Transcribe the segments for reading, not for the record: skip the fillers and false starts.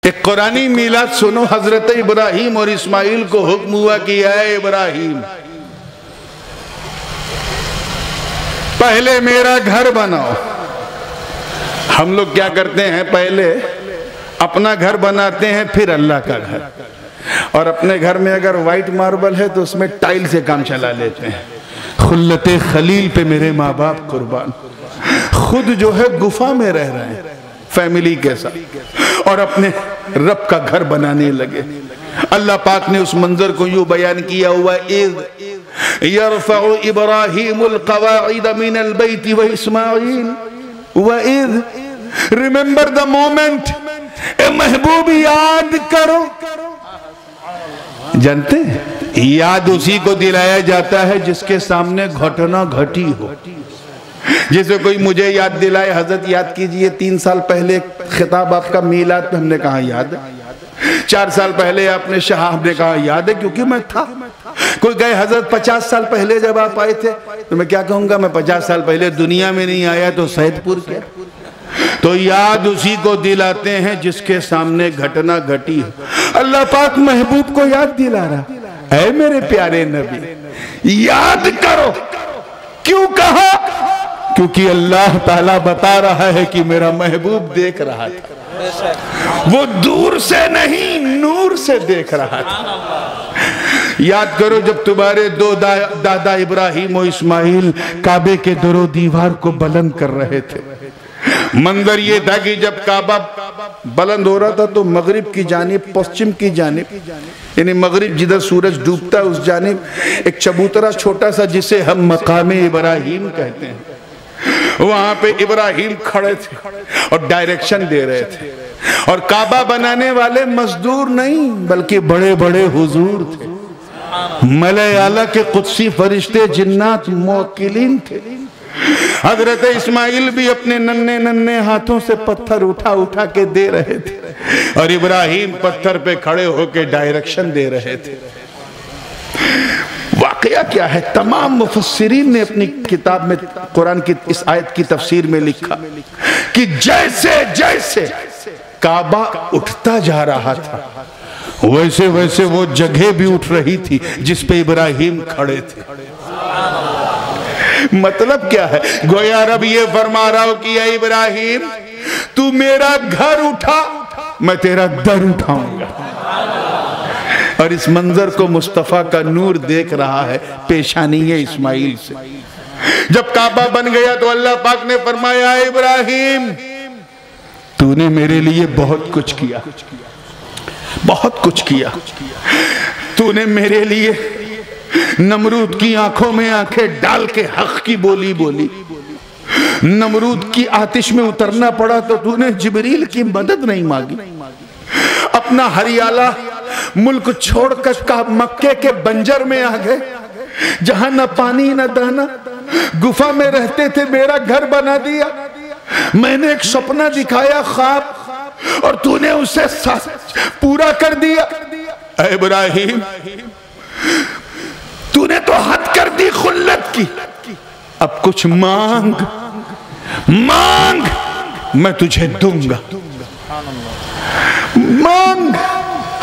ایک قرآنی میلاد سنو، حضرت ابراہیم اور اسماعیل کو حکم ہوا کہ اے ابراہیم پہلے میرا گھر بناؤ۔ ہم لوگ کیا کرتے ہیں، پہلے اپنا گھر بناتے ہیں پھر اللہ کا گھر، اور اپنے گھر میں اگر وائٹ ماربل ہے تو اس میں ٹائل سے کام چلا لیتے ہیں۔ خلت خلیل پہ میرے ماں باپ قربان، خود جو ہے گفا میں رہ رہے ہیں فیملی کے ساتھ، اور اپنے رب کا گھر بنانے لگے۔ اللہ پاک نے اس منظر کو یوں بیان کیا ہوا، اِذْ يَرْفَعُ إِبْرَاهِيمُ الْقَوَاعِدَ مِنَ الْبَيْتِ وَإِسْمَاعِيلُ وَإِذْ Remember the moment، اے محبوب یاد کرو۔ جانتے ہیں یاد اسی کو دلایا جاتا ہے جس کے سامنے گھٹنا گھٹی ہو۔ جیسے کوئی مجھے یاد دلائے، حضرت یاد کیجئے 3 سال پہلے خطاب آپ کا میلاد پہ، ہم نے کہا یاد ہے۔ 4 سال پہلے آپ نے شاہ، ہم نے کہا یاد ہے کیونکہ میں تھا۔ کوئی کہے حضرت 50 سال پہلے جب آپ آئے تھے، تو میں کیا کہوں گا، میں 50 سال پہلے دنیا میں نہیں آیا تو سید پور کیا۔ تو یاد اسی کو دلاتے ہیں جس کے سامنے گھٹنا گھٹی ہو۔ اللہ پاک محبوب کو یاد دلا رہا، اے میرے پیارے نبی یاد کرو۔ کیوں کہا؟ کیونکہ اللہ تعالیٰ بتا رہا ہے کہ میرا محبوب دیکھ رہا تھا، وہ دور سے نہیں نور سے دیکھ رہا تھا۔ یاد کرو جب تمہارے 2 دادا ابراہیم و اسماعیل کعبے کے در و دیوار کو بلند کر رہے تھے۔ منظر یہ تھا کہ جب کعبہ بلند ہو رہا تھا تو مغرب کی جانب، پشچم کی جانب، یعنی مغرب جدھر سورج ڈوبتا ہے اس جانب ایک چبوترا چھوٹا سا جسے ہم مقام ابراہیم کہتے ہیں، وہاں پہ ابراہیم کھڑے تھے اور ڈائریکشن دے رہے تھے۔ اور کعبہ بنانے والے مزدور نہیں بلکہ بڑے بڑے حضور تھے، ملائے اعلیٰ کے قدسی فرشتے، جنات، موکلین تھے۔ حضرت اسماعیل بھی اپنے ننھے ننھے ہاتھوں سے پتھر اٹھا اٹھا کے دے رہے تھے، اور ابراہیم پتھر پہ کھڑے ہو کے ڈائریکشن دے رہے تھے۔ واقعہ کیا ہے؟ تمام مفسرین نے اپنی کتاب میں قرآن کی اس آیت کی تفسیر میں لکھا کہ جیسے جیسے کعبہ اٹھتا جا رہا تھا ویسے ویسے وہ جگہ بھی اٹھ رہی تھی جس پہ ابراہیم کھڑے تھے۔ مطلب کیا ہے؟ گویا رب یہ فرما رہا ہو کہ اے ابراہیم تو میرا گھر اٹھا، میں تیرا در اٹھاؤں گا۔ اور اس منظر کو مصطفیٰ کا نور دیکھ رہا ہے پیشانی اسماعیل سے۔ جب کعبہ بن گیا تو اللہ پاک نے فرمایا اے ابراہیم تو نے میرے لیے بہت کچھ کیا، بہت کچھ کیا۔ تو نے میرے لیے نمرود کی آنکھوں میں آنکھیں ڈال کے حق کی بولی بولی، نمرود کی آتش میں اترنا پڑا تو تو نے جبریل کی مدد نہیں مانگی، اپنا ہریالہ ملک چھوڑ کر مکے کے بنجر میں آ گئے جہاں نہ پانی نہ دانا، گفا میں رہتے تھے، میرا گھر بنا دیا۔ میں نے ایک سپنا دکھایا، خواب، اور تو نے اسے پورا کر دیا۔ اے ابراہیم تو نے تو حد کر دی خلت کی، اب کچھ مانگ مانگ میں تجھے دوں گا، مانگ۔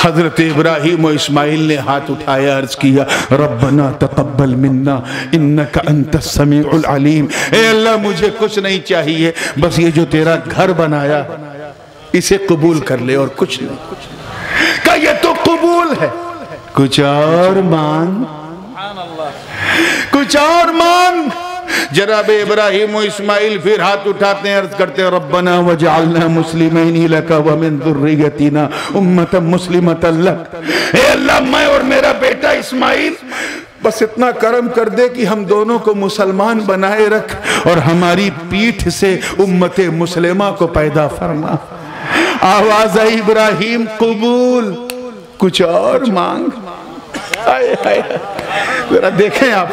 حضرت ابراہیم و اسماعیل نے ہاتھ اٹھایا، عرض کیا ربنا تقبل منا انکا انت السمیع العلیم۔ اے اللہ مجھے کچھ نہیں چاہیے، بس یہ جو تیرا گھر بنایا اسے قبول کر لے اور کچھ نہیں۔ کہ یہ تو قبول ہے، کچھ اور مانگ، کچھ اور مانگ۔ جناب ابراہیم و اسماعیل پھر ہاتھ اٹھاتے ہیں، عرض کرتے ہیں ربنا وجعلنا مسلمین لک ومن ذریتنا امتا مسلمتا لک۔ اے اللہ میں اور میرا بیٹا اسماعیل بس اتنا کرم کر دے کہ ہم دونوں کو مسلمان بنائے رکھ اور ہماری پیٹھ سے امت مسلمہ کو پیدا فرما۔ آواز آئی ابراہیم قبول، کچھ اور مانگ۔ ذرا دیکھیں آپ،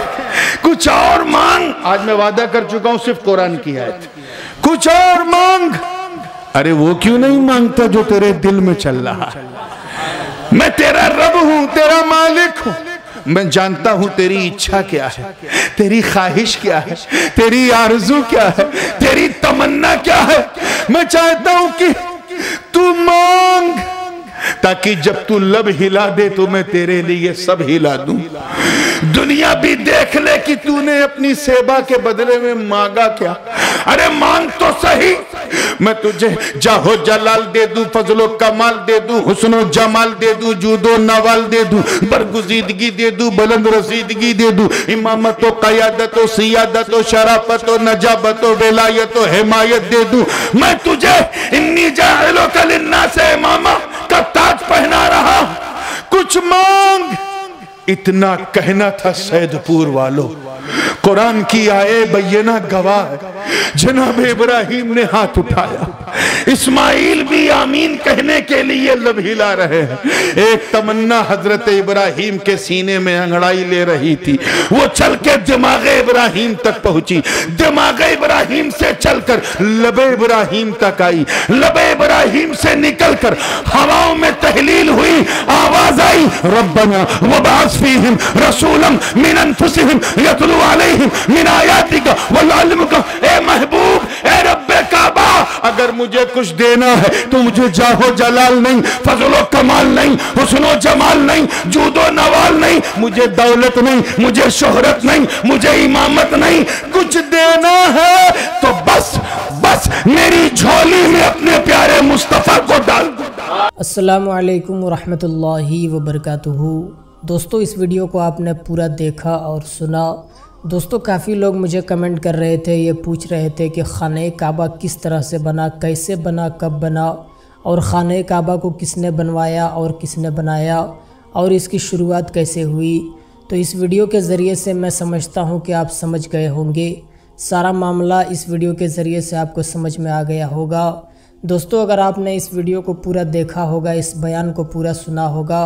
کچھ اور مانگ۔ آج میں وعدہ کر چکا ہوں صرف قرآن کی آیت، کچھ اور مانگ۔ ارے وہ کیوں نہیں مانگتا جو تیرے دل میں چل رہا ہے؟ میں تیرا رب ہوں، تیرا مالک ہوں، میں جانتا ہوں تیری اچھا کیا ہے، تیری خواہش کیا ہے، تیری آرزو کیا ہے، تیری تمنا کیا ہے۔ میں چاہتا ہوں کہ تو مانگ، ताकि जब तू लब हिला दे तो मैं तेरे लिए सब हिला दूं। दुनिया भी देख ले कि तूने अपनी सेवा के बदले में मांगा क्या। अरे मांग तो सही, मैं तुझे जाहो जलाल दे दूं, फजलो कमाल दे दूं, हुस्नो जमाल दे दूं, जूदो नवाल दे दूं, बरगुजीदगी दे दूं, बुलंद रसीदगी दे दूं, इमामत व क़यादत व सियादत व शराफत व नजाबत व विलायत व हिमायत दे दूं। मैं तुझे इन्नी जाइलुका लिन्नास इमामा का ताज पहना रहा। कुछ मांग, इतना कहना था सैदपुर वालों। कुरान की आए बैना गवाह है, जनाब इब्राहिम ने हाथ उठाया, इस्माइल भी आमीन कहने के लिए लब हिला रहे हैं। एक तमन्ना हजरत इब्राहिम के सीने में अंगड़ाई ले रही थी, वो चल के दिमाग इब्राहिम तक पहुंची, दिमाग इब्राहिम से चलकर लबे इब्राहिम तक आई, लबे इब्राहिम से निकलकर हवाओं में तहलील हुई, आवाज आई, रब्बना वबअस फीहिम रसूलन मिन अनफुसिहिम यतलू अलैहिम मिन आयातिका वयुअल्लिमुका। ए महबूब, ए रब्बे काबा, अगर मुझे कुछ देना है तो मुझे जाहो जलाल नहीं, फजलो कमाल नहीं, हुस्नो जमाल नहीं, जूदो नवाल नहीं, मुझे दौलत नहीं, मुझे शोहरत नहीं, मुझे इमामत नहीं, कुछ देना है तो बस मेरी झोली में अपने प्यारे मुस्तफा को डाल दो। अस्सलामु अलैकुम वरहमतुल्लाहि वबरकातुहू। दोस्तों, इस वीडियो को आपने पूरा देखा और सुना। दोस्तों, काफ़ी लोग मुझे कमेंट कर रहे थे, ये पूछ रहे थे कि खाने काबा किस तरह से बना, कैसे बना, कब बना, और खाने काबा को किसने बनवाया और किसने बनाया, और इसकी शुरुआत कैसे हुई। तो इस वीडियो के ज़रिए से मैं समझता हूँ कि आप समझ गए होंगे। सारा मामला इस वीडियो के ज़रिए से आपको समझ में आ गया होगा। दोस्तों, अगर आपने इस वीडियो को पूरा देखा होगा, इस बयान को पूरा सुना होगा,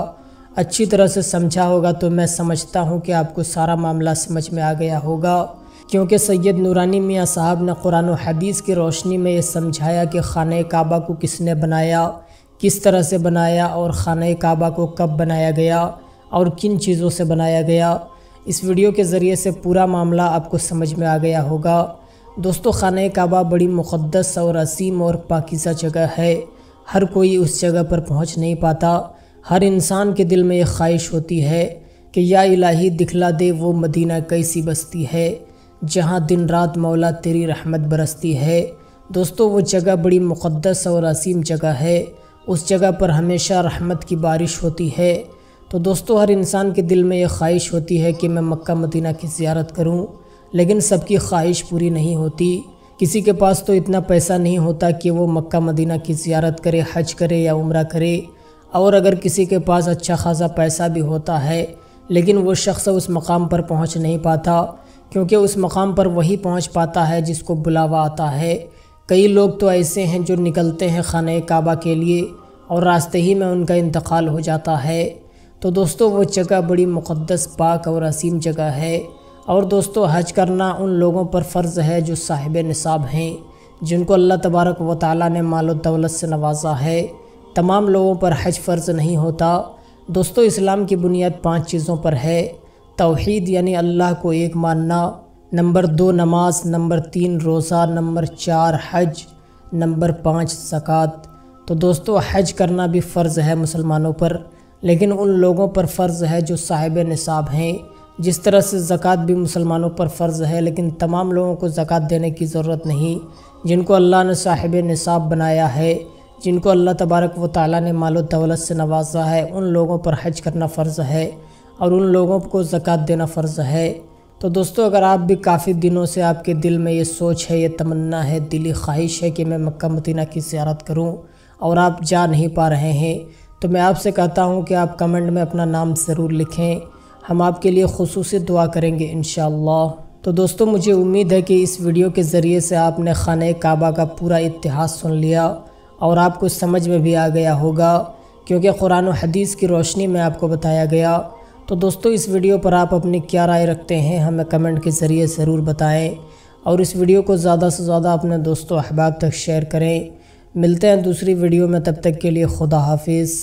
अच्छी तरह से समझा होगा, तो मैं समझता हूँ कि आपको सारा मामला समझ में आ गया होगा। क्योंकि सैयद नूरानी मियाँ साहब ने कुरान और हदीस की रोशनी में ये समझाया कि खाने काबा को किसने बनाया, किस तरह से बनाया, और खाने काबा को कब बनाया गया और किन चीज़ों से बनाया गया। इस वीडियो के ज़रिए से पूरा मामला आपको समझ में आ गया होगा। दोस्तों, खाने काबा बड़ी मुक़द्दस और असीम और पाकीज़ा जगह है। हर कोई उस जगह पर पहुँच नहीं पाता। हर इंसान के दिल में ये ख्वाहिश होती है कि या इलाही दिखला दे वो मदीना कैसी बस्ती है जहाँ दिन रात मौला तेरी रहमत बरसती है। दोस्तों, वो जगह बड़ी मुक़द्दस और असीम जगह है। उस जगह पर हमेशा रहमत की बारिश होती है। तो दोस्तों, हर इंसान के दिल में ये ख्वाहिश होती है कि मैं मक्का मदीना की ज़ियारत करूं, लेकिन सबकी ख्वाहिश पूरी नहीं होती। किसी के पास तो इतना पैसा नहीं होता कि वो मक्का मदीना की ज़ियारत करे, हज करे या उम्रा करे। और अगर किसी के पास अच्छा खासा पैसा भी होता है, लेकिन वो शख्स उस मकाम पर पहुंच नहीं पाता, क्योंकि उस मकाम पर वही पहुंच पाता है जिसको बुलावा आता है। कई लोग तो ऐसे हैं जो निकलते हैं खाने काबा के लिए और रास्ते ही में उनका इंतकाल हो जाता है। तो दोस्तों, वो जगह बड़ी मुक़द्दस, पाक और असीम जगह है। और दोस्तों, हज करना उन लोगों पर फ़र्ज़ है जो साहिब निसाब हैं, जिनको अल्लाह तबारक व तआला ने माल और दौलत से नवाजा है। तमाम लोगों पर हज फ़र्ज़ नहीं होता। दोस्तों, इस्लाम की बुनियाद 5 चीज़ों पर है। तौहीद यानी अल्लाह को एक मानना, नंबर 2 नमाज, नंबर 3 रोज़ा, नंबर 4 हज, नंबर 5 ज़कात। तो दोस्तों, हज करना भी फ़र्ज़ है मुसलमानों पर, लेकिन उन लोगों पर फ़र्ज़ है जो साहिब निसाब हैं। जिस तरह से ज़कात भी मुसलमानों पर फ़र्ज़ है, लेकिन तमाम लोगों को ज़कात देने की ज़रूरत नहीं। जिनको अल्लाह ने साहिब निसाब बनाया है, जिनको अल्लाह तबारक व तआला ने माल और दौलत से नवाजा है, उन लोगों पर हज करना फ़र्ज़ है और उन लोगों को ज़कात देना फ़र्ज़ है। तो दोस्तों, अगर आप भी काफ़ी दिनों से आपके दिल में ये सोच है, ये तमन्ना है, दिली ख्वाहिश है कि मैं मक्का मदीना की ज़ियारत करूं, और आप जा नहीं पा रहे हैं, तो मैं आपसे कहता हूं कि आप कमेंट में अपना नाम ज़रूर लिखें। हम आपके लिए खुसूसी दुआ करेंगे इंशाअल्लाह। तो दोस्तों, मुझे उम्मीद है कि इस वीडियो के ज़रिए से आपने खाने काबा का पूरा इतिहास सुन लिया और आपको समझ में भी आ गया होगा, क्योंकि कुरान और हदीस की रोशनी में आपको बताया गया। तो दोस्तों, इस वीडियो पर आप अपनी क्या राय रखते हैं, हमें कमेंट के ज़रिए ज़रूर बताएं, और इस वीडियो को ज़्यादा से ज़्यादा अपने दोस्तों अहबाब तक शेयर करें। मिलते हैं दूसरी वीडियो में, तब तक के लिए खुदा हाफिज़।